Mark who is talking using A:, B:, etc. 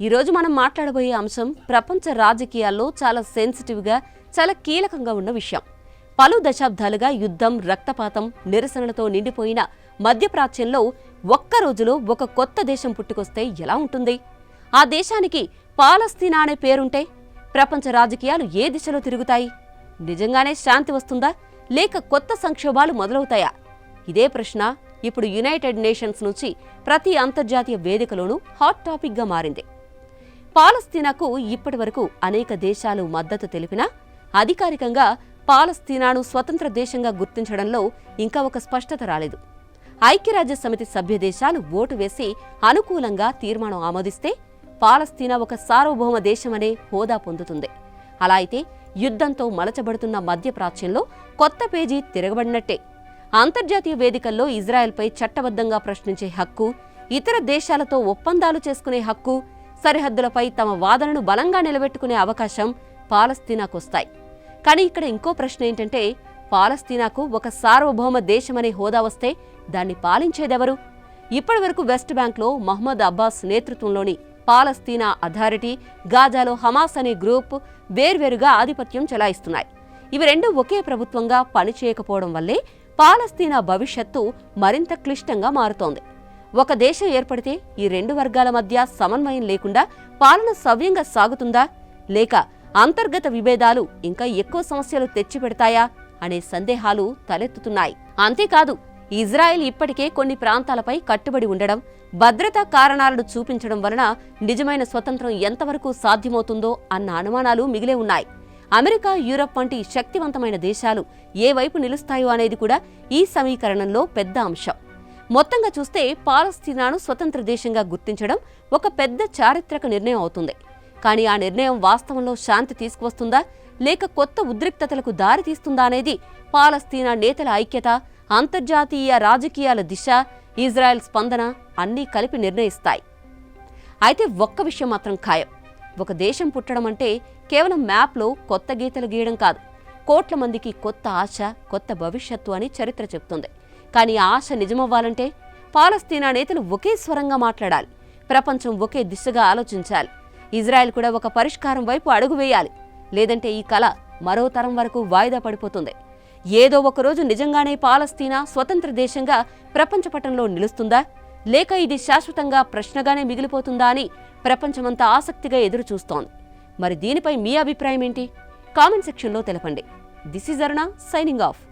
A: ఈరోజు మనం మాట్లాడబోయే అంశం ప్రపంచ రాజకీయాల్లో చాలా సెన్సిటివ్గా, చాలా కీలకంగా ఉన్న విషయం. పలు దశాబ్దాలుగా యుద్ధం, రక్తపాతం, నిరసనలతో నిండిపోయిన మధ్యప్రాచ్యంలో ఒక్క రోజులో ఒక కొత్త దేశం పుట్టుకొస్తే ఎలా ఉంటుంది? ఆ దేశానికి పాలస్తీనా అనే పేరుంటే ప్రపంచ రాజకీయాలు ఏ దిశలో తిరుగుతాయి? నిజంగానే శాంతి వస్తుందా, లేక కొత్త సంక్షోభాలు మొదలవుతాయా? ఇదే ప్రశ్న ఇప్పుడు యునైటెడ్ నేషన్స్ నుంచి ప్రతి అంతర్జాతీయ వేదికలోనూ హాట్ టాపిక్గా మారింది. పాలస్తీనాకు ఇప్పటివరకు అనేక దేశాలు మద్దతు తెలిపినా అధికారికంగా పాలస్తీనాను స్వతంత్ర దేశంగా గుర్తించడంలో ఇంకా ఒక స్పష్టత రాలేదు. ఐక్యరాజ్యసమితి సభ్య దేశాలు ఓటు వేసి అనుకూలంగా తీర్మానం ఆమోదిస్తే పాలస్తీనా ఒక సార్వభౌమ దేశమనే హోదా పొందుతుంది. అలా అయితే యుద్ధంతో మలచబడుతున్న మధ్యప్రాచ్యంలో కొత్త పేజీ తిరగబడినట్టే. అంతర్జాతీయ వేదికల్లో ఇజ్రాయెల్పై చట్టబద్ధంగా ప్రశ్నించే హక్కు, ఇతర దేశాలతో ఒప్పందాలు చేసుకునే హక్కు, సరిహద్దులపై తమ వాదనను బలంగా నిలబెట్టుకునే అవకాశం పాలస్తీనాకొస్తాయి. కానీ ఇక్కడ ఇంకో ప్రశ్న ఏంటంటే, పాలస్తీనాకు ఒక సార్వభౌమ దేశమనే హోదా వస్తే దాన్ని పాలించేదెవరు? ఇప్పటివరకు వెస్ట్ బ్యాంక్లో మహ్మద్ అబ్బాస్ నేతృత్వంలోని పాలస్తీనా అథారిటీ, గాజాలో హమాస్ అనే గ్రూప్ వేర్వేరుగా ఆధిపత్యం చెలాయిస్తున్నాయి. ఇవి రెండు ఒకే ప్రభుత్వంగా పనిచేయకపోవడం వల్లే పాలస్తీనా భవిష్యత్తు మరింత క్లిష్టంగా మారుతోంది. ఒక దేశం ఏర్పడితే ఈ రెండు వర్గాల మధ్య సమన్వయం లేకుండా పాలన సవ్యంగా సాగుతుందా, లేక అంతర్గత విభేదాలు ఇంకా ఎక్కువ సమస్యలు తెచ్చిపెడతాయా అనే సందేహాలు తలెత్తుతున్నాయి. అంతేకాదు, ఇజ్రాయెల్ ఇప్పటికే కొన్ని ప్రాంతాలపై కట్టుబడి ఉండడం, భద్రతా కారణాలను చూపించడం వలన నిజమైన స్వతంత్రం ఎంతవరకు సాధ్యమవుతుందో అన్న అనుమానాలు మిగిలే ఉన్నాయి. అమెరికా, యూరప్ వంటి శక్తివంతమైన దేశాలు ఏ వైపు నిలుస్తాయో అనేది కూడా ఈ సమీకరణంలో పెద్ద అంశం. మొత్తంగా చూస్తే పాలస్తీనాను స్వతంత్ర దేశంగా గుర్తించడం ఒక పెద్ద చారిత్రక నిర్ణయం అవుతుంది. కానీ ఆ నిర్ణయం వాస్తవంలో శాంతి తీసుకువస్తుందా, లేక కొత్త ఉద్రిక్తతలకు దారితీస్తుందా అనేది పాలస్తీనా నేతల ఐక్యత, అంతర్జాతీయ రాజకీయాల దిశ, ఇజ్రాయెల్ స్పందన అన్నీ కలిపి నిర్ణయిస్తాయి. అయితే ఒక్క విషయం మాత్రం ఖాయం. ఒక దేశం పుట్టడం అంటే కేవలం మ్యాప్లో కొత్త గీతలు గీయడం కాదు. కోట్ల మందికి కొత్త ఆశ, కొత్త భవిష్యత్తు అని చరిత్ర చెప్తుంది. కానీ ఆ ఆశ నిజమవ్వాలంటే పాలస్తీనా నేతలు ఒకే స్వరంగా మాట్లాడాలి. ప్రపంచం ఒకే దిశగా ఆలోచించాలి. ఇజ్రాయెల్ కూడా ఒక పరిష్కారం వైపు అడుగు వేయాలి. లేదంటే ఈ కల మరో తరం వరకు వాయిదా పడిపోతుంది. ఏదో ఒకరోజు నిజంగానే పాలస్తీనా స్వతంత్ర దేశంగా ప్రపంచ పటంలో నిలుస్తుందా, లేక ఇది శాశ్వతంగా ప్రశ్నగానే మిగిలిపోతుందా అని ప్రపంచమంతా ఆసక్తిగా ఎదురుచూస్తోంది. మరి దీనిపై మీ అభిప్రాయం ఏంటి? కామెంట్ సెక్షన్లో తెలపండి. This is Aruna signing off.